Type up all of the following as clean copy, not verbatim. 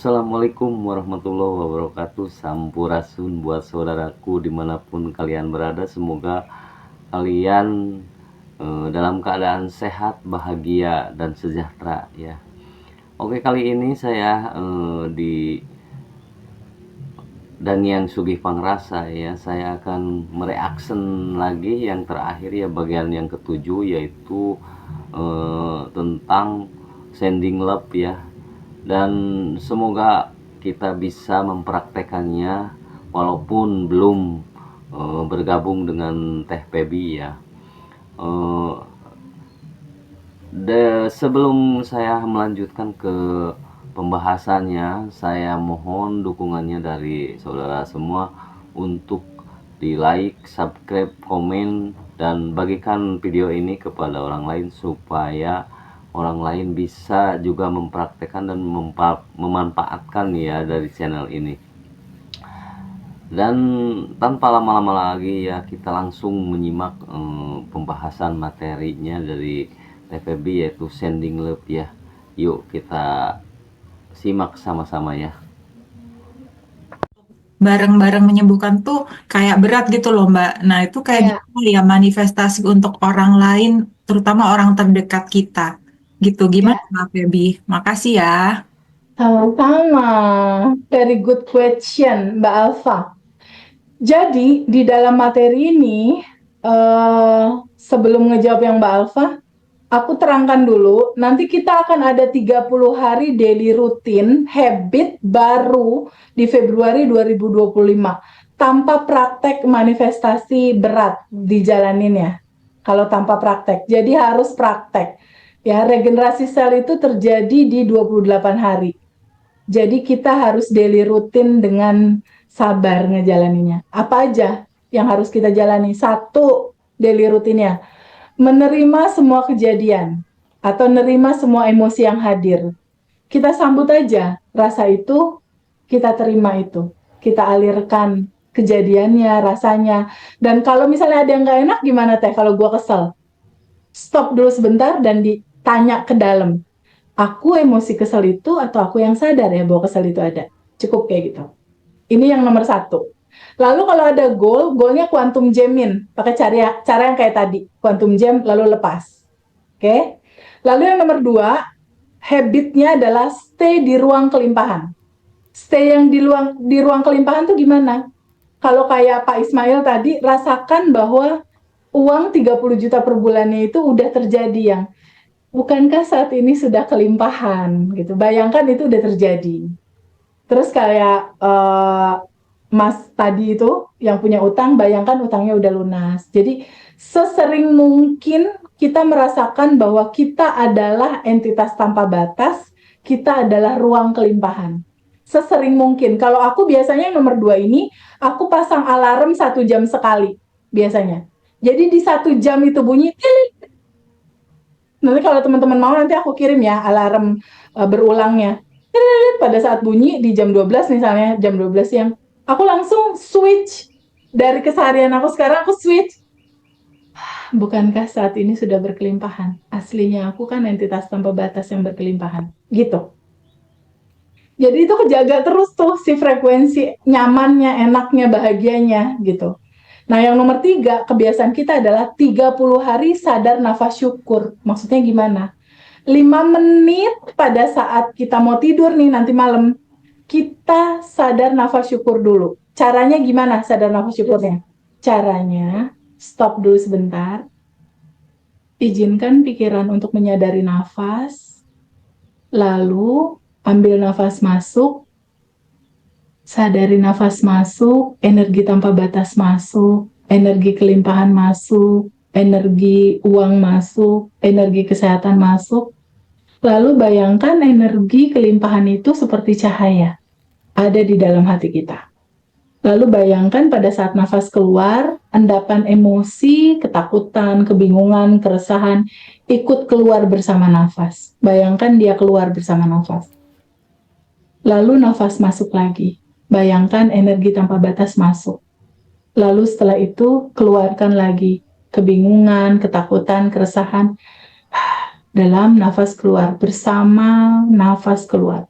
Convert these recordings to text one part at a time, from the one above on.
Assalamualaikum warahmatullahi wabarakatuh. Sampurasun buat saudaraku dimanapun kalian berada. Semoga kalian dalam keadaan sehat, bahagia, dan sejahtera ya. Oke, kali ini saya di Danian Sugih Pangrasa ya. Saya akan mereaction lagi yang terakhir ya, bagian yang ketujuh, yaitu tentang sending love ya. Dan semoga kita bisa mempraktekannya walaupun belum bergabung dengan Teh Pebi ya. Sebelum saya melanjutkan ke pembahasannya, saya mohon dukungannya dari saudara semua untuk di like, subscribe, komen, dan bagikan video ini kepada orang lain supaya orang lain bisa juga mempraktekkan dan memanfaatkan ya dari channel ini. Dan tanpa lama-lama lagi ya, kita langsung menyimak pembahasan materinya dari TVB, yaitu Sending Love ya. Yuk kita simak sama-sama ya. Bareng-bareng menyembuhkan tuh kayak berat gitu loh Mbak. Nah itu kayak Ya, gimana ya manifestasi untuk orang lain, terutama orang terdekat kita. Gitu, gimana ya, Mbak Feby? Makasih ya. sama-sama. Very good question, Mbak Alfa. Jadi, di dalam materi ini, sebelum ngejawab yang Mbak Alfa, aku terangkan dulu, nanti kita akan ada 30 hari daily rutin habit baru di Februari 2025. Tanpa praktek manifestasi berat dijalanin ya. Kalau tanpa praktek. Jadi harus praktek. Ya, regenerasi sel itu terjadi di 28 hari. Jadi kita harus daily rutin dengan sabar ngejalaninnya. Apa aja yang harus kita jalani? Satu, daily rutinnya. Menerima semua kejadian atau menerima semua emosi yang hadir. Kita sambut aja rasa itu, kita terima itu. Kita alirkan kejadiannya, rasanya. Dan kalau misalnya ada yang nggak enak, gimana Teh kalau gue kesel? Stop dulu sebentar dan ditanya ke dalam. Aku emosi kesel itu atau aku yang sadar ya bahwa kesel itu ada. Cukup kayak gitu. Ini yang nomor satu. Lalu kalau ada goal, goalnya quantum jamin. Pakai cara yang kayak tadi. Quantum jam lalu lepas. Oke. Lalu yang nomor dua, habitnya adalah stay di ruang kelimpahan. Stay yang di ruang kelimpahan tuh gimana? Kalau kayak Pak Ismail tadi, rasakan bahwa uang 30 juta per bulannya itu udah terjadi yang bukankah saat ini sudah kelimpahan gitu. Bayangkan itu udah terjadi. Terus kayak Mas tadi itu yang punya utang, bayangkan utangnya udah lunas. Jadi sesering mungkin kita merasakan bahwa kita adalah entitas tanpa batas, kita adalah ruang kelimpahan. Sesering mungkin. Kalau aku biasanya yang nomor 2 ini, aku pasang alarm 1 jam sekali biasanya. Jadi di 1 jam itu bunyi, nanti kalau teman-teman mau nanti aku kirim ya alarm berulangnya. Pada saat bunyi di jam 12 misalnya, jam 12 siang, aku langsung switch dari keseharian aku sekarang, aku switch. Bukankah saat ini sudah berkelimpahan? Aslinya aku kan entitas tanpa batas yang berkelimpahan. Gitu. Jadi itu kejaga terus tuh si frekuensi nyamannya, enaknya, bahagianya gitu. Nah yang nomor 3, kebiasaan kita adalah 30 hari sadar nafas syukur. Maksudnya gimana? 5 menit pada saat kita mau tidur nih nanti malam, kita sadar nafas syukur dulu. Caranya gimana sadar nafas syukurnya? Caranya, stop dulu sebentar, izinkan pikiran untuk menyadari nafas, lalu ambil nafas masuk, sadari nafas masuk, energi tanpa batas masuk, energi kelimpahan masuk, energi uang masuk, energi kesehatan masuk. Lalu bayangkan energi kelimpahan itu seperti cahaya ada di dalam hati kita. Lalu bayangkan pada saat nafas keluar, endapan emosi, ketakutan, kebingungan, keresahan ikut keluar bersama nafas. Bayangkan dia keluar bersama nafas. Lalu nafas masuk lagi. Bayangkan energi tanpa batas masuk. Lalu setelah itu keluarkan lagi kebingungan, ketakutan, keresahan dalam nafas keluar bersama nafas keluar.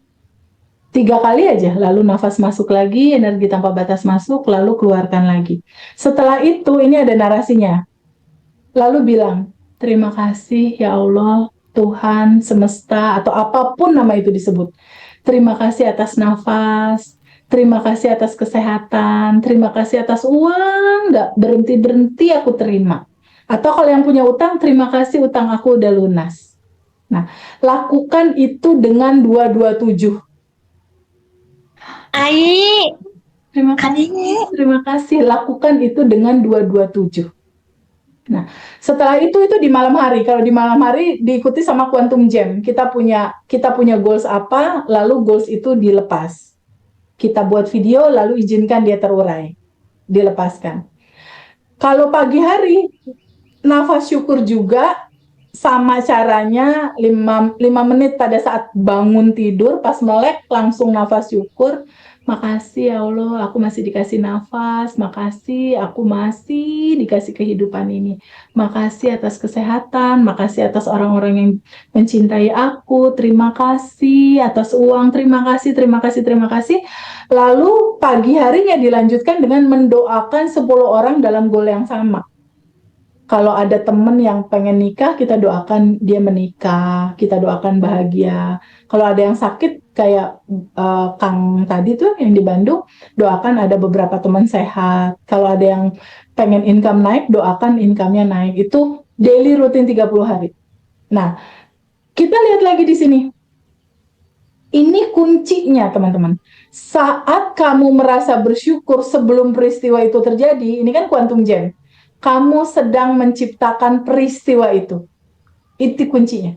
3 kali aja, lalu nafas masuk lagi, energi tanpa batas masuk, lalu keluarkan lagi. Setelah itu, ini ada narasinya. Lalu bilang, terima kasih ya Allah, Tuhan, semesta, atau apapun nama itu disebut. Terima kasih atas nafas, terima kasih atas kesehatan, terima kasih atas uang, nggak berhenti-berhenti aku terima. Atau kalau yang punya utang, terima kasih utang aku udah lunas. Nah, lakukan itu dengan 227. Ai, Terima kasih, terima kasih. Lakukan itu dengan 227. Nah, setelah itu di malam hari. Kalau di malam hari diikuti sama Quantum Jam. Kita punya goals apa, lalu goals itu dilepas. Kita buat video, lalu izinkan dia terurai, dilepaskan. Kalau pagi hari, nafas syukur juga sama caranya 5 menit pada saat bangun tidur, pas melek langsung nafas syukur. Makasih ya Allah, aku masih dikasih nafas. Makasih, aku masih dikasih kehidupan ini. Makasih atas kesehatan, makasih atas orang-orang yang mencintai aku. Terima kasih atas uang, terima kasih, terima kasih, terima kasih. Lalu pagi harinya dilanjutkan dengan mendoakan 10 orang dalam goal yang sama. Kalau ada temen yang pengen nikah, kita doakan dia menikah, kita doakan bahagia. Kalau ada yang sakit, kayak Kang tadi tuh yang di Bandung, doakan ada beberapa teman sehat. Kalau ada yang pengen income naik, doakan income-nya naik. Itu daily rutin 30 hari. Nah, kita lihat lagi di sini. Ini kuncinya, teman-teman. Saat kamu merasa bersyukur sebelum peristiwa itu terjadi, ini kan quantum jam. Kamu sedang menciptakan peristiwa itu. Itu kuncinya.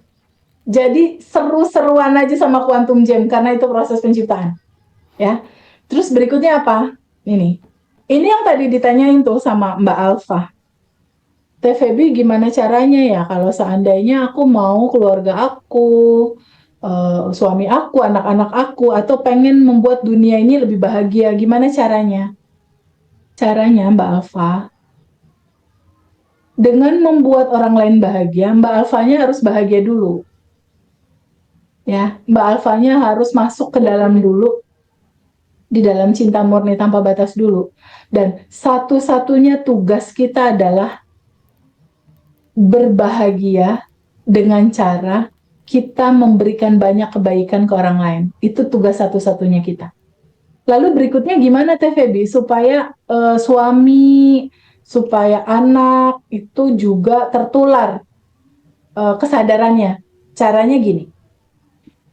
Jadi seru-seruan aja sama quantum jam karena itu proses penciptaan. Ya. Terus berikutnya apa? Ini yang tadi ditanyain tuh sama Mbak Alfa. Teh Feby, gimana caranya ya kalau seandainya aku mau keluarga aku, suami aku, anak-anak aku, atau pengen membuat dunia ini lebih bahagia, gimana caranya? Caranya Mbak Alfa, dengan membuat orang lain bahagia, Mbak Alfanya harus bahagia dulu. Ya, Mbak Alfanya harus masuk ke dalam dulu, di dalam cinta murni tanpa batas dulu. Dan satu-satunya tugas kita adalah berbahagia dengan cara kita memberikan banyak kebaikan ke orang lain. Itu tugas satu-satunya kita. Lalu berikutnya gimana Teh Feby supaya suami, supaya anak itu juga tertular kesadarannya. Caranya gini.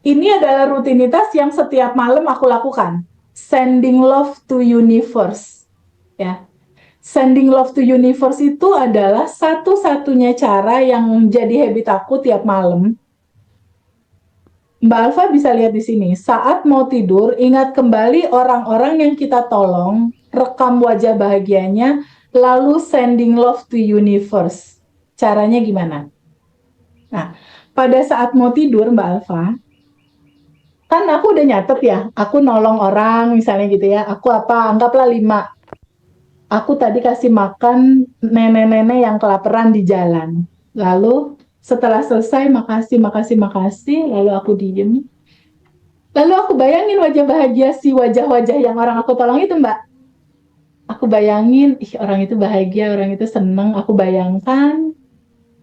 Ini adalah rutinitas yang setiap malam aku lakukan. Sending love to universe. Ya. Sending love to universe itu adalah satu-satunya cara yang jadi habit aku tiap malam. Mbak Alfa bisa lihat di sini. Saat mau tidur, ingat kembali orang-orang yang kita tolong, rekam wajah bahagianya, lalu sending love to universe. Caranya gimana? Nah, pada saat mau tidur, Mbak Alfa, kan aku udah nyatet ya, aku nolong orang misalnya gitu ya, aku anggaplah 5. Aku tadi kasih makan nenek-nenek yang kelaparan di jalan. Lalu setelah selesai, makasih, lalu aku diem. Lalu aku bayangin wajah bahagia si wajah-wajah yang orang aku tolong itu, Mbak. Aku bayangin, orang itu bahagia, orang itu seneng. Aku bayangkan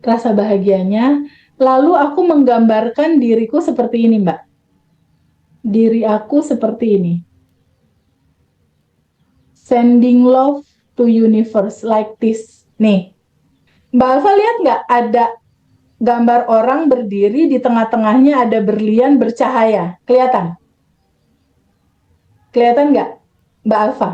rasa bahagianya. Lalu aku menggambarkan diriku seperti ini, Mbak. Diri aku seperti ini. Sending love to universe like this. Nih, Mbak Alfa lihat nggak ada gambar orang berdiri di tengah-tengahnya ada berlian bercahaya. Kelihatan? Kelihatan nggak, Mbak Alfa?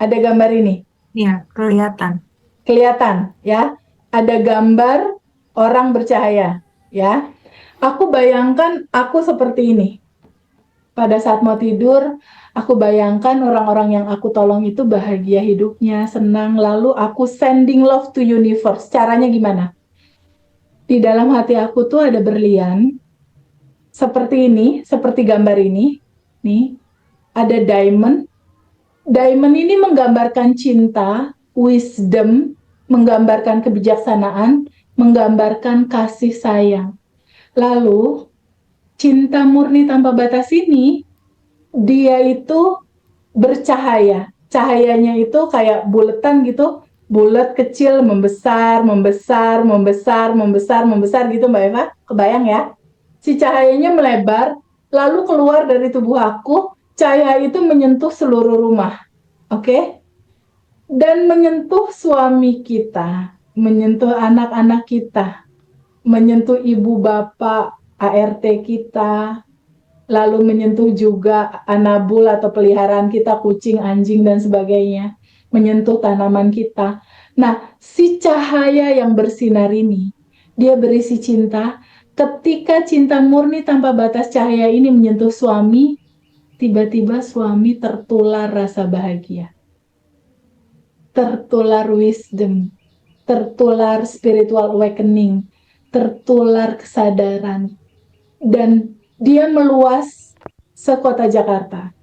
Ada gambar ini? Ya, kelihatan. Kelihatan, ya? Ada gambar orang bercahaya, ya? Aku bayangkan aku seperti ini. Pada saat mau tidur, aku bayangkan orang-orang yang aku tolong itu bahagia hidupnya, senang. Lalu aku sending love to universe. Caranya gimana? Di dalam hati aku tuh ada berlian seperti ini, seperti gambar ini. Nih, ada diamond. Diamond ini menggambarkan cinta, wisdom, menggambarkan kebijaksanaan, menggambarkan kasih sayang. Lalu, cinta murni tanpa batas ini dia itu bercahaya. Cahayanya itu kayak buletan gitu, bulat kecil membesar, membesar, membesar, membesar, membesar gitu Mbak Eva. Kebayang ya? Si cahayanya melebar, lalu keluar dari tubuh aku, cahaya itu menyentuh seluruh rumah. Oke? Dan menyentuh suami kita, menyentuh anak-anak kita, menyentuh ibu bapak, ART kita, lalu menyentuh juga anabul atau peliharaan kita, kucing, anjing, dan sebagainya, menyentuh tanaman kita. Nah, si cahaya yang bersinar ini, dia berisi cinta. Ketika cinta murni tanpa batas cahaya ini menyentuh suami, tiba-tiba suami tertular rasa bahagia, tertular wisdom, tertular spiritual awakening, tertular kesadaran, dan dia meluas sekota Jakarta,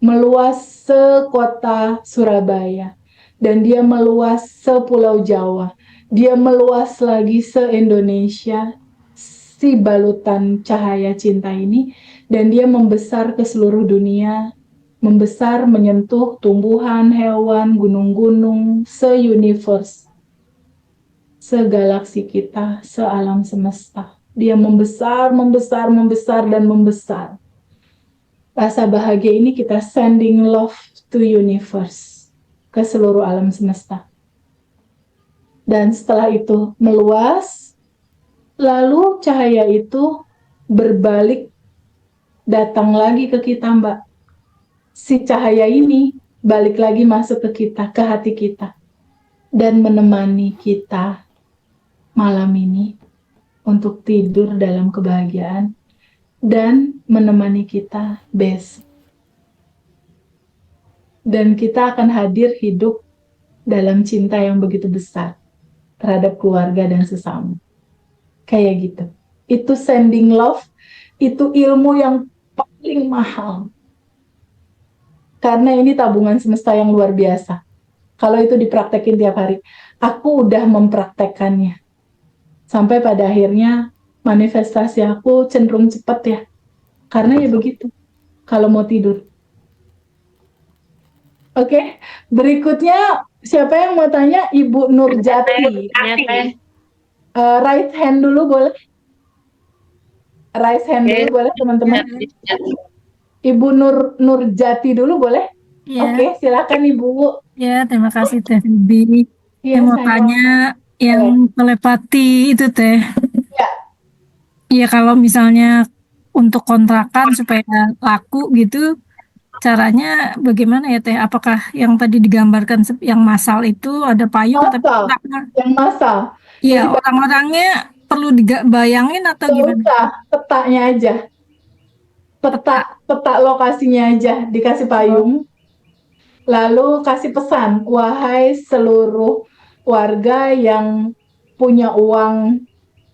meluas sekota Surabaya, dan dia meluas sepulau Jawa, dia meluas lagi se-Indonesia, si balutan cahaya cinta ini, dan dia membesar ke seluruh dunia, membesar menyentuh tumbuhan, hewan, gunung-gunung, se-universe, segalaksi kita, sealam semesta. Dia membesar, membesar, membesar, dan membesar. Rasa bahagia ini kita sending love to universe, ke seluruh alam semesta. Dan setelah itu meluas, lalu cahaya itu berbalik, datang lagi ke kita, Mbak. Si cahaya ini balik lagi masuk ke kita, ke hati kita, dan menemani kita malam ini untuk tidur dalam kebahagiaan, dan menemani kita besok. Dan kita akan hadir hidup dalam cinta yang begitu besar terhadap keluarga dan sesama. Kayak gitu. Itu sending love, itu ilmu yang paling mahal. Karena ini tabungan semesta yang luar biasa. Kalau itu dipraktekin tiap hari. Aku udah mempraktekkannya. Sampai pada akhirnya manifestasi aku cenderung cepat ya. Karena ya begitu. Kalau mau tidur. Oke, berikutnya siapa yang mau tanya? Ibu Nurjati. Right hand dulu boleh? Raise hand dulu boleh teman-teman? Ibu Nurjati dulu boleh? Ya, Oke, silakan Ibu. ya, terima kasih Teh Bibi. Iya, Saya mau saya. tanya yang telepati itu Teh. Ya, Ya kalau misalnya untuk kontrakan supaya laku gitu, caranya bagaimana ya Teh? Apakah yang tadi digambarkan yang massal itu ada payung, tapi massal. Yang massal. ya Jadi orang-orangnya perlu dibayangin atau nggak gimana? usah, petanya aja. Peta lokasinya aja, dikasih payung. Lalu kasih pesan, wahai seluruh warga yang punya uang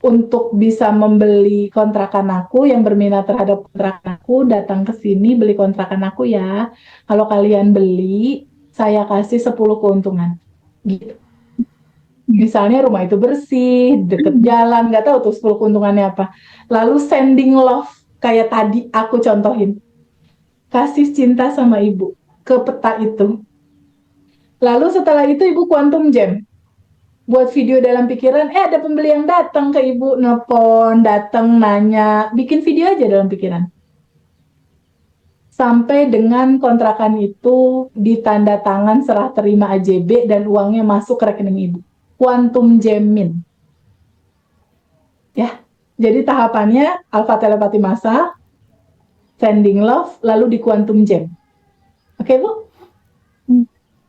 untuk bisa membeli kontrakan aku, yang berminat terhadap kontrakan aku, datang ke sini beli kontrakan aku ya. Kalau kalian beli, saya kasih 10 keuntungan. Gitu. Misalnya rumah itu bersih, deket jalan, nggak tahu tuh 10 keuntungannya apa. Lalu sending love, kayak tadi aku contohin. Kasih cinta sama ibu ke peta itu. Lalu setelah itu ibu quantum jam. Buat video dalam pikiran, ada pembeli yang datang ke ibu, nelpon, datang, nanya, bikin video aja dalam pikiran. Sampai dengan kontrakan itu ditanda tangan serah terima AJB dan uangnya masuk ke rekening ibu. Quantum jamin. Ya, jadi tahapannya alpha telepati massa, sending love, lalu di quantum jam. Oke Bu?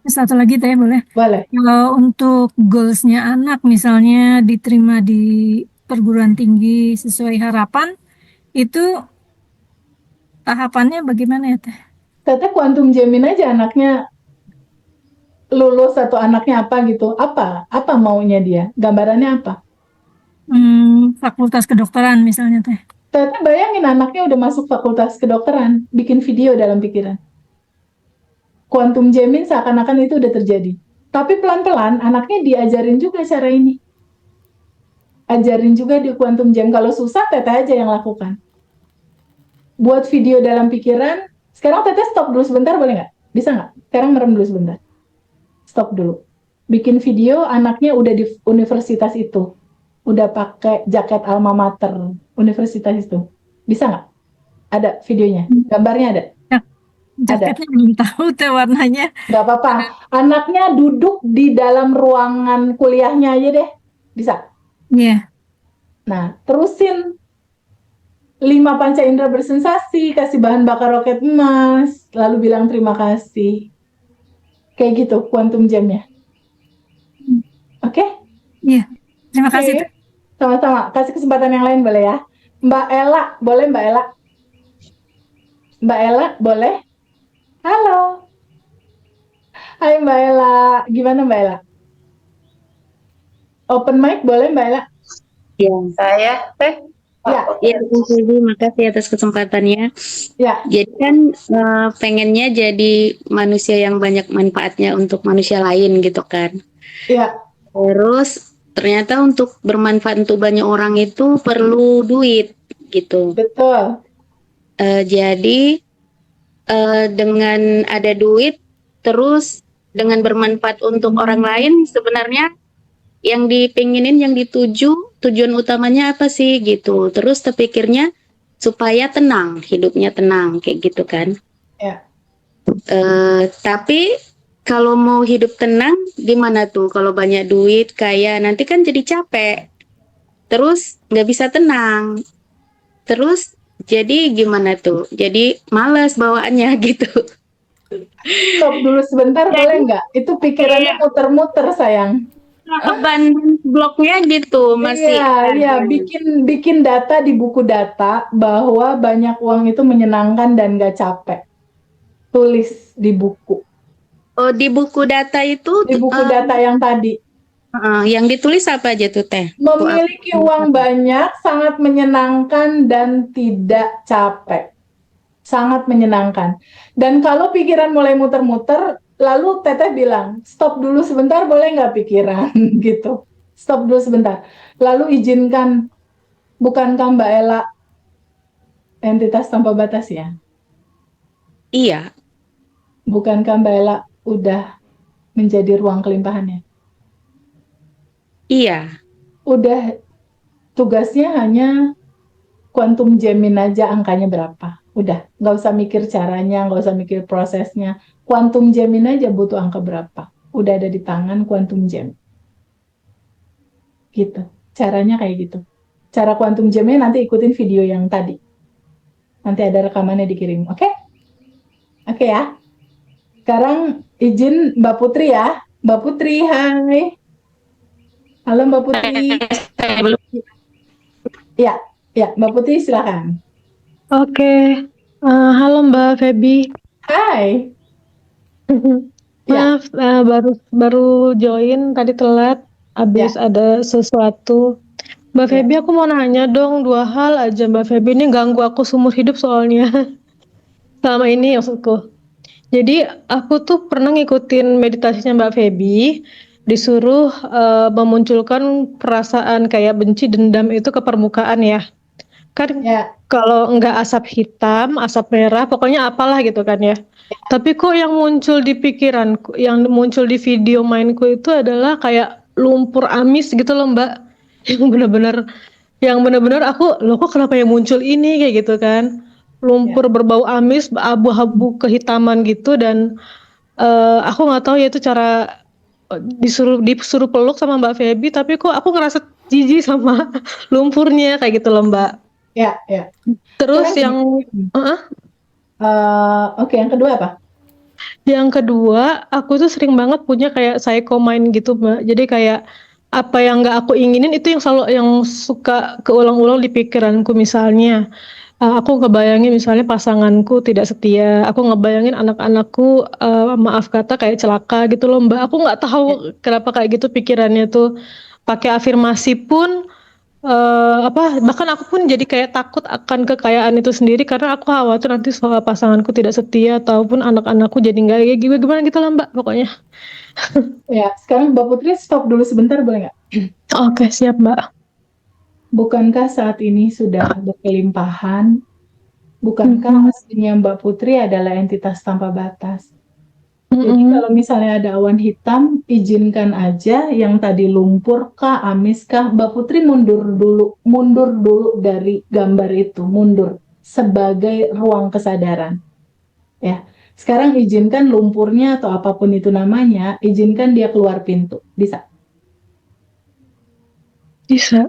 Satu lagi Teh boleh? Boleh. Kalau untuk goalsnya anak misalnya diterima di perguruan tinggi sesuai harapan, itu tahapannya bagaimana ya Teh? Teteh quantum jamin aja anaknya lulus atau anaknya apa gitu. Apa maunya dia? Gambarannya apa? Fakultas kedokteran misalnya Teh. Teteh bayangin anaknya udah masuk fakultas kedokteran, bikin video dalam pikiran. Quantum jamming seakan-akan itu udah terjadi. Tapi pelan-pelan anaknya diajarin juga cara ini. Ajarin juga di quantum jam. Kalau susah, teteh aja yang lakukan. Buat video dalam pikiran, Sekarang Teteh stop dulu sebentar, boleh nggak? Bisa nggak? Sekarang merem dulu sebentar. Stop dulu. Bikin video anaknya udah di universitas itu. Udah pakai jaket alma mater universitas itu. Bisa nggak? Ada videonya? Gambarnya ada? Ya, Ada. jaketnya belum tahu teh warnanya. Nggak apa-apa. Anaknya duduk di dalam ruangan kuliahnya aja deh. Bisa? Iya. Nah, terusin 5 panca indera bersensasi, kasih bahan bakar roket emas, lalu bilang terima kasih. Kayak gitu, quantum jam-nya. Oke? Iya. Terima kasih Oke. teh. Sama-sama. Kasih kesempatan yang lain boleh ya? Mbak Ella, boleh Mbak Ella? Mbak Ella, boleh? Halo. Hai Mbak Ella. Gimana Mbak Ella? Open mic boleh Mbak Ella? Ya, saya Ya, ya, Ibu, makasih atas kesempatannya. ya. Jadi kan pengennya jadi manusia yang banyak manfaatnya untuk manusia lain gitu kan. Ya, Terus ternyata untuk bermanfaat untuk banyak orang itu perlu duit gitu. betul. Jadi dengan ada duit, terus dengan bermanfaat untuk orang lain, sebenarnya yang dipinginin, yang dituju, tujuan utamanya apa sih gitu. Terus terpikirnya supaya tenang, hidupnya tenang kayak gitu kan. Ya. Tapi kalau mau hidup tenang gimana tuh? Kalau banyak duit, kaya, nanti kan jadi capek. Terus nggak bisa tenang. Terus jadi gimana tuh? Jadi malas bawaannya gitu. Stop dulu sebentar boleh nggak? Itu pikirannya muter-muter sayang. Ban bloknya gitu masih Iya, bikin data di buku data bahwa banyak uang itu menyenangkan dan nggak capek. Tulis di buku. Oh, di buku data itu Di buku data yang tadi. yang ditulis apa aja tuh Teh? Memiliki uang banyak sangat menyenangkan dan tidak capek. Sangat menyenangkan. Dan kalau pikiran mulai muter-muter, lalu Teteh bilang, stop dulu sebentar boleh nggak pikiran? Gitu. Stop dulu sebentar. Lalu izinkan, bukankah Mbak Ella entitas tanpa batas ya? Iya, Bukankah Mbak Ella udah menjadi ruang kelimpahannya? iya. Udah, tugasnya hanya quantum jamin aja angkanya berapa. Udah, nggak usah mikir caranya, nggak usah mikir prosesnya. Quantum jamin aja butuh angka berapa. Udah ada di tangan quantum jam. Gitu. Caranya kayak gitu. Cara quantum jamnya nanti ikutin video yang tadi. Nanti ada rekamannya dikirim. Oke? Oke ya. Sekarang izin Mbak Putri ya. Mbak Putri, hai. Halo Mbak Putri. Saya belum. Ya, ya Mbak Putri silakan. Oke, halo Mbak Feby. Hai. Ya, Maaf, baru join tadi telat, habis ya. ada sesuatu. Mbak Ya. Feby, aku mau nanya dong 2 hal aja. Mbak Feby ini ganggu aku seumur hidup soalnya. Selama ini maksudku. Jadi aku tuh pernah ngikutin meditasinya Mbak Feby, disuruh memunculkan perasaan kayak benci, dendam itu ke permukaan ya. Kan Ya. kalau nggak asap hitam, asap merah, pokoknya apalah gitu kan ya. Tapi kok yang muncul di pikiranku, yang muncul di video mainku itu adalah kayak lumpur amis gitu loh Mbak. Yang benar-benar aku, loh kok kenapa yang muncul ini kayak gitu kan. Lumpur berbau amis, abu-abu kehitaman gitu dan aku nggak tahu ya itu cara disuruh peluk sama Mbak Feby, tapi kok aku ngerasa jijik sama lumpurnya kayak gitu loh Mbak. Ya, ya. Terus Sekarang oke, yang kedua apa? yang kedua, aku tuh sering banget punya kayak psycho mind gitu, Mbak. Jadi kayak apa yang nggak aku inginin itu yang selalu yang suka keulang-ulang di pikiranku. Misalnya, aku ngebayangin misalnya pasanganku tidak setia, aku ngebayangin anak-anakku maaf kata kayak celaka gitu loh, Mbak. Aku nggak tahu kenapa kayak gitu pikirannya tuh. Pakai afirmasi pun bahkan aku pun jadi kayak takut akan kekayaan itu sendiri karena aku khawatir nanti soal pasanganku tidak setia ataupun anak-anakku jadi nggak kayak gimana gitu lah Mbak pokoknya. Ya, sekarang Mbak Putri stop dulu sebentar boleh nggak? Oke, siap Mbak. Bukankah saat ini sudah berkelimpahan Bukankah aslinya Mbak Putri adalah entitas tanpa batas? Jadi kalau misalnya ada awan hitam, izinkan aja yang tadi lumpur kah, amis kah, Mbak Putri mundur dulu dari gambar itu, mundur sebagai ruang kesadaran. Ya, sekarang izinkan lumpurnya atau apapun itu namanya, izinkan dia keluar pintu, bisa? Bisa.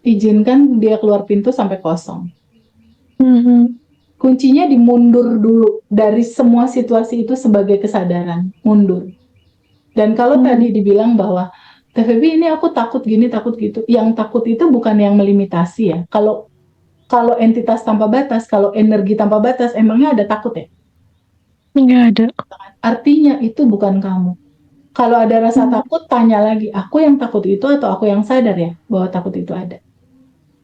Izinkan dia keluar pintu sampai kosong. Mhm. Kuncinya di mundur dulu dari semua situasi itu sebagai kesadaran, mundur. Dan kalau tadi dibilang bahwa TVB ini aku takut gini, takut gitu. Yang takut itu bukan yang melimitasi ya. Kalau entitas tanpa batas, kalau energi tanpa batas, emangnya ada takut ya? Nggak ada. Artinya itu bukan kamu. Kalau ada rasa takut, tanya lagi, aku yang takut itu atau aku yang sadar ya bahwa takut itu ada.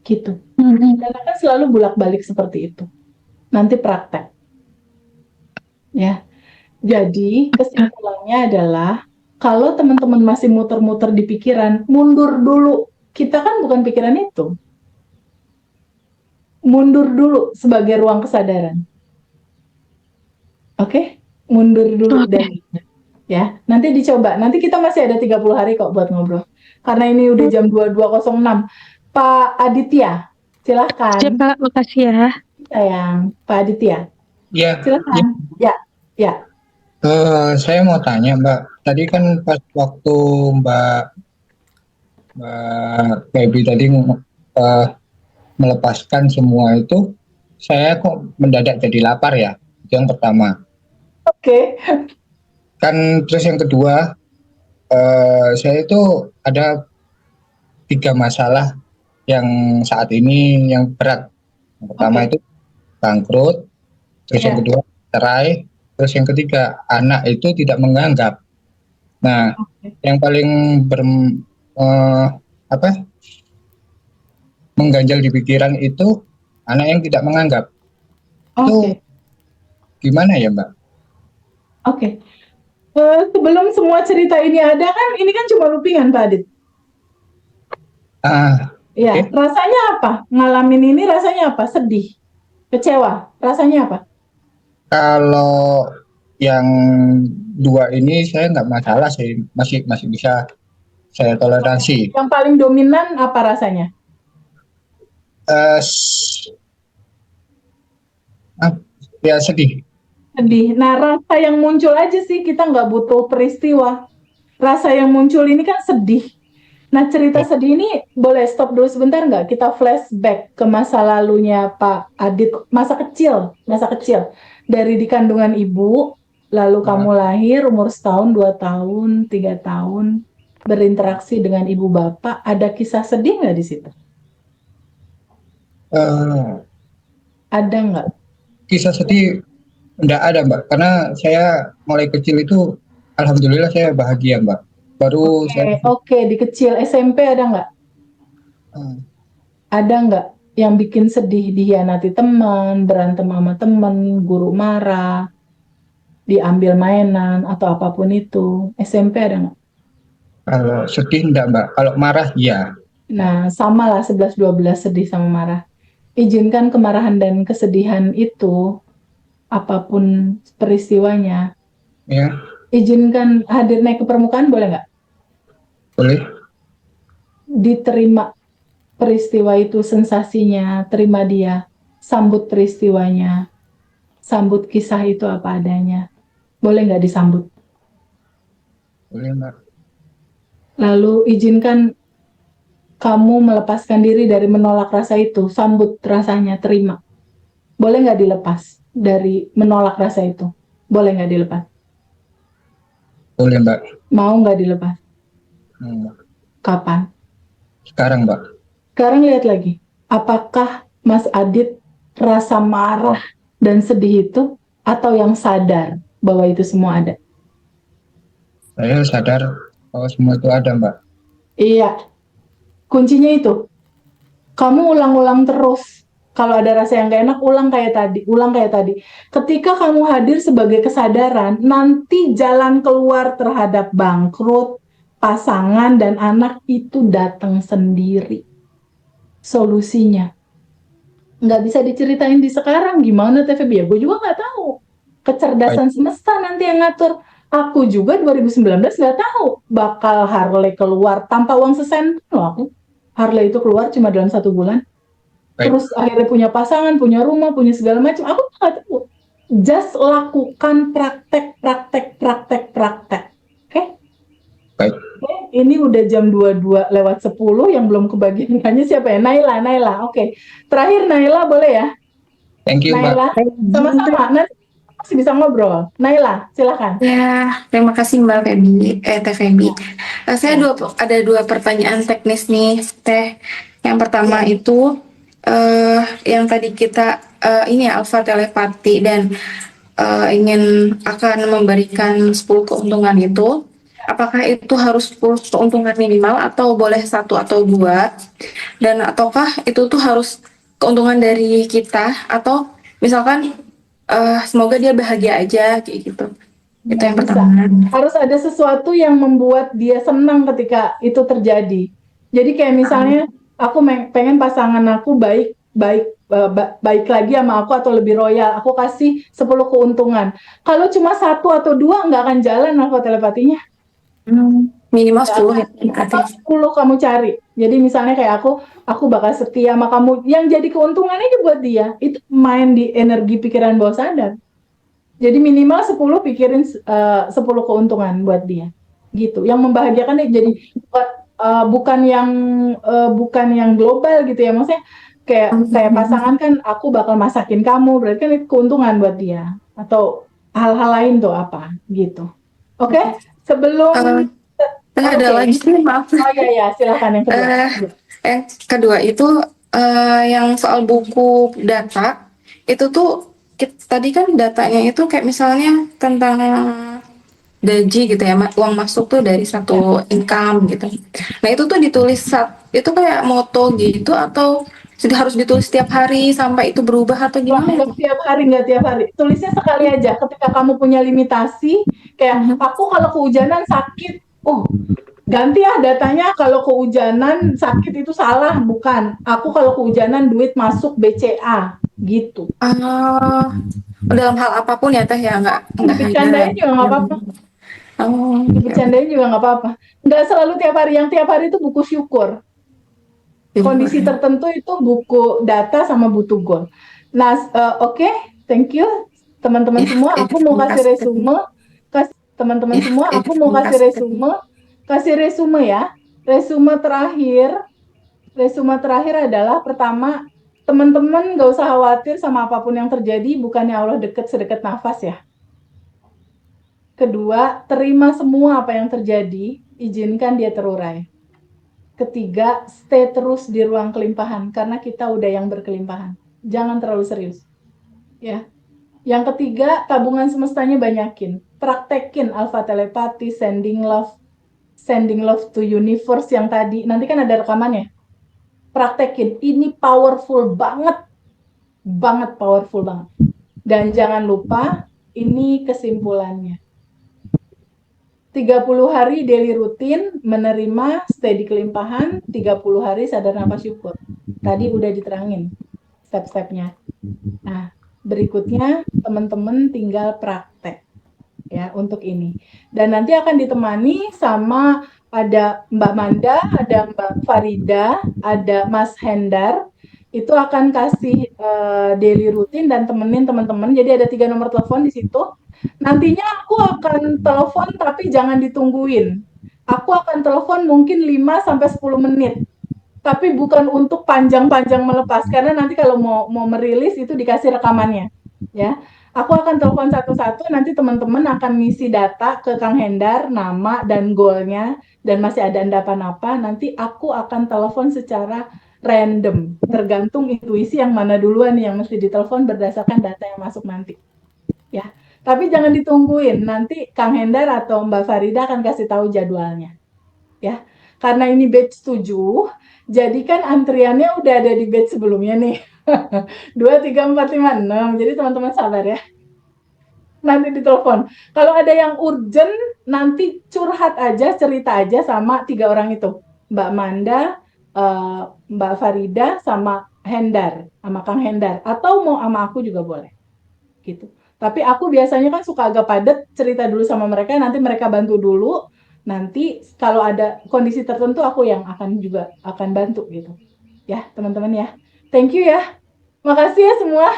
Gitu. Dan akan selalu bolak-balik seperti itu. Nanti praktek. Ya. Jadi kesimpulannya adalah kalau teman-teman masih muter-muter di pikiran, mundur dulu. Kita kan bukan pikiran itu. Mundur dulu sebagai ruang kesadaran. Oke? Mundur dulu dari ya. Nanti dicoba. Nanti kita masih ada 30 hari kok buat ngobrol. Karena ini udah jam 22.06. Pak Aditya, silahkan. Ya, Kak, makasih ya. Sayang, Pak Aditya. Ya, Silahkan. Ya. saya mau tanya Mbak, tadi kan pas waktu Mbak Baby tadi melepaskan semua itu, saya kok mendadak jadi lapar ya, itu yang pertama. Oke. Kan terus yang kedua, saya itu ada 3 masalah yang saat ini yang berat. Yang pertama itu bangkrut, terus yang kedua cerai, terus yang ketiga anak itu tidak menganggap. Nah, yang paling mengganjal di pikiran itu anak yang tidak menganggap. Itu gimana ya Mbak? Oke. Sebelum semua cerita ini ada kan, ini kan cuma loopingan Pak Adit. Ya, rasanya apa? Ngalamin ini rasanya apa? Sedih, kecewa, rasanya apa? Kalau yang 2 ini saya nggak masalah, saya masih bisa saya toleransi. Yang paling dominan apa rasanya? Ya sedih. Sedih. Nah, rasa yang muncul aja sih, kita nggak butuh peristiwa. Rasa yang muncul ini kan sedih. Nah, cerita sedih ini boleh stop dulu sebentar nggak? Kita flashback ke masa lalunya Pak Adit, masa kecil. Dari di kandungan ibu, lalu kamu lahir umur 1, 2 tahun, 3 tahun, berinteraksi dengan ibu bapak. Ada kisah sedih nggak di situ? Ada nggak? Kisah sedih enggak ada Mbak, karena saya mulai kecil itu alhamdulillah saya bahagia Mbak. Baru Oke, di kecil SMP ada nggak? Ada nggak yang bikin sedih, dihianati teman, berantem sama teman, guru marah, diambil mainan atau apapun itu? SMP ada nggak? Kalau sedih enggak Mbak, kalau marah iya. Nah, sama lah 11-12 sedih sama marah. Izinkan kemarahan dan kesedihan itu, apapun peristiwanya, Ya, izinkan hadir naik ke permukaan, boleh nggak? boleh. Diterima peristiwa itu, sensasinya, terima dia, sambut peristiwanya, sambut kisah itu apa adanya. Boleh nggak disambut? Boleh Mbak. Lalu izinkan kamu melepaskan diri dari menolak rasa itu, sambut rasanya, terima. Boleh nggak dilepas dari menolak rasa itu? Boleh nggak dilepas? Boleh Mbak. Mau nggak dilepas? Kapan? Sekarang Mbak. Sekarang lihat lagi, apakah Mas Adit rasa marah dan sedih itu, atau yang sadar bahwa itu semua ada? Saya sadar bahwa semua itu ada Mbak. Iya, kuncinya itu. Kamu ulang-ulang terus. Kalau ada rasa yang gak enak, ulang kayak tadi. Ketika kamu hadir sebagai kesadaran, nanti jalan keluar terhadap bangkrut, pasangan, dan anak itu datang sendiri. Solusinya. nggak bisa diceritain di sekarang. Gimana TVB? Ya, gue juga nggak tahu. Kecerdasan semesta nanti yang ngatur. Aku juga 2019 nggak tahu bakal Harley keluar tanpa uang sesen loh aku. Harley itu keluar cuma dalam 1 bulan. Baik. Terus akhirnya punya pasangan, punya rumah, punya segala macam. Aku nggak tahu. Just lakukan praktek, praktek, praktek, praktek. Oke? Baik. Oke, ini udah jam 22:10 yang belum kebagian nanya siapa ya? Naila. Oke. Terakhir Naila boleh ya? Thank you, Mbak. Naila, sama-sama. Nanti masih bisa ngobrol. Naila, silakan. Ya, terima kasih Mbak Teh Febi. Saya ada dua pertanyaan teknis nih, Teh. Yang pertama itu yang tadi kita ini ya alfa telepati dan ingin akan memberikan 10 keuntungan itu. Apakah itu harus 10 keuntungan minimal atau boleh 1 atau 2? Dan ataukah itu tuh harus keuntungan dari kita atau misalkan semoga dia bahagia aja kayak gitu. Itu yang Bisa. pertama. Harus ada sesuatu yang membuat dia senang ketika itu terjadi. Jadi kayak misalnya aku pengen pasangan aku baik lagi sama aku atau lebih royal. Aku kasih 10 keuntungan. Kalau cuma 1 atau 2 nggak akan jalan alfa telepatinya. Minimal 10 ya. Atau 10 kamu cari. Jadi misalnya kayak aku bakal setia sama kamu. Yang jadi keuntungannya aja buat dia. Itu main di energi pikiran bawah sadar. Jadi minimal 10 pikirin 10 keuntungan buat dia. Gitu. Yang membahagiakan dia jadi bukan yang global gitu ya. Maksudnya kayak pasangan kan aku bakal masakin kamu. Berarti kan itu keuntungan buat dia. Atau hal-hal lain tuh apa gitu. Oke? Sebelum Ada lagi sih, maaf. Oh iya, silakan yang kedua. Yang kedua itu yang soal buku data itu tuh tadi kan datanya itu kayak misalnya tentang gaji gitu ya, uang masuk tuh dari satu income gitu. Nah itu tuh ditulis itu kayak moto gitu atau harus ditulis setiap hari sampai itu berubah atau gimana? Nggak tiap hari. Tulisnya sekali aja. Ketika kamu punya limitasi, kayak aku kalau kehujanan sakit, ganti ya datanya kalau kehujanan sakit itu salah, bukan. Aku kalau kehujanan duit masuk BCA, gitu. Dalam hal apapun ya Teh ya, nggak Dibercandain juga nggak apa-apa. Dibercandain juga nggak apa-apa. Nggak selalu tiap hari. Yang tiap hari itu buku syukur. Kondisi tertentu itu buku data sama butuh goal. Nah, oke, thank you teman-teman semua. Aku mau kasih resume. Teman-teman semua, aku mau kasih resume. Kasih resume ya. Resume terakhir adalah pertama, teman-teman nggak usah khawatir sama apapun yang terjadi. Bukannya Allah deket sedekat nafas ya. Kedua, terima semua apa yang terjadi. Izinkan dia terurai. Ketiga, stay terus di ruang kelimpahan karena kita udah yang berkelimpahan. Jangan terlalu serius. Ya. Yang ketiga, tabungan semestanya banyakin. Praktekin alpha telepati, sending love to universe yang tadi. Nanti kan ada rekamannya. Praktekin. Ini powerful banget. Banget powerful banget. Dan jangan lupa, ini kesimpulannya. 30 hari daily rutin, menerima, stay di kelimpahan, 30 hari sadar nafas syukur. Tadi udah diterangin step-stepnya. Nah, berikutnya teman-teman tinggal praktek ya untuk ini. Dan nanti akan ditemani sama ada Mbak Manda, ada Mbak Farida, ada Mas Hendar. Itu akan kasih daily rutin dan temenin teman-teman. Jadi ada 3 nomor telepon di situ. Nantinya aku akan telepon tapi jangan ditungguin. Aku akan telepon mungkin 5-10 menit. Tapi bukan untuk panjang-panjang melepas karena nanti kalau mau merilis itu dikasih rekamannya, ya. Aku akan telepon satu-satu, nanti teman-teman akan ngisi data ke Kang Hendar, nama dan goalnya, dan masih ada endapan apa, nanti aku akan telepon secara random, tergantung intuisi yang mana duluan yang mesti ditelepon berdasarkan data yang masuk nanti, ya. Tapi jangan ditungguin, nanti Kang Hendar atau Mbak Farida akan kasih tahu jadwalnya, ya. Karena ini batch 7, jadi kan antriannya udah ada di batch sebelumnya nih. 2, 3, 4, 5, 6. Jadi teman-teman sabar ya. Nanti ditelepon. Kalau ada yang urgent, nanti curhat aja, cerita aja sama 3 orang itu. Mbak Manda, Mbak Farida, sama Hendar, sama Kang Hendar, atau mau sama aku juga boleh, gitu. Tapi aku biasanya kan suka agak padat, cerita dulu sama mereka, nanti mereka bantu dulu, nanti kalau ada kondisi tertentu aku yang juga akan bantu gitu. Ya, teman-teman ya. Thank you ya. Makasih ya semua.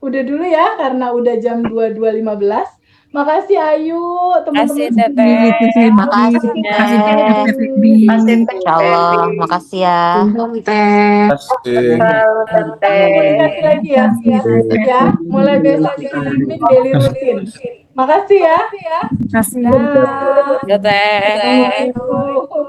Udah dulu ya, karena udah jam 22.15. Makasih Ayu, teman-teman Makasih Teteh. Makasih Teh Feby. Makasih Makasih Teh. Teh Feby. Insya Allah. Makasih ya. Belum teh. Kasih. Komunikasi lagi ya. Ya, mulai besok dikirimin daily rutin. Makasih ya. Makasih. Dah. Ya Teh. Assalamualaikum.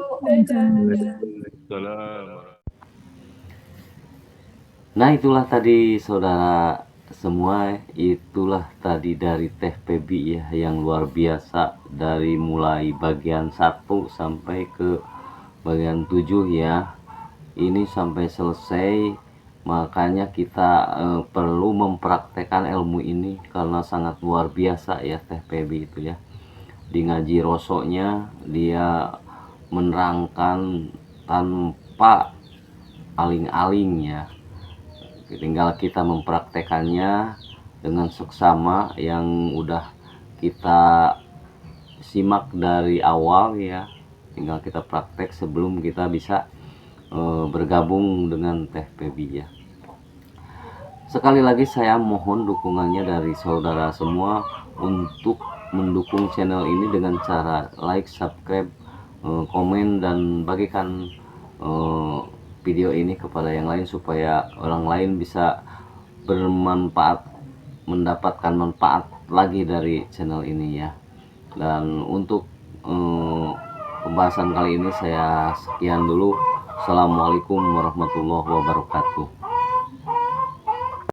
Nah, itulah tadi saudara semua, itulah tadi dari Teh Feby ya, yang luar biasa, dari mulai bagian 1 sampai ke bagian 7 ya. Ini sampai selesai, makanya kita perlu mempraktekkan ilmu ini karena sangat luar biasa ya Teh Feby itu ya. Di ngaji rosoknya dia menerangkan tanpa aling-aling ya. Tinggal kita mempraktekannya dengan seksama yang udah kita simak dari awal ya. Tinggal kita praktek sebelum kita bisa bergabung dengan Teh Feby ya. Sekali lagi saya mohon dukungannya dari saudara semua untuk mendukung channel ini dengan cara like, subscribe, komen, dan bagikan video ini kepada yang lain supaya orang lain bisa bermanfaat, mendapatkan manfaat lagi dari channel ini ya. Dan untuk pembahasan kali ini saya sekian dulu. Assalamualaikum warahmatullahi wabarakatuh.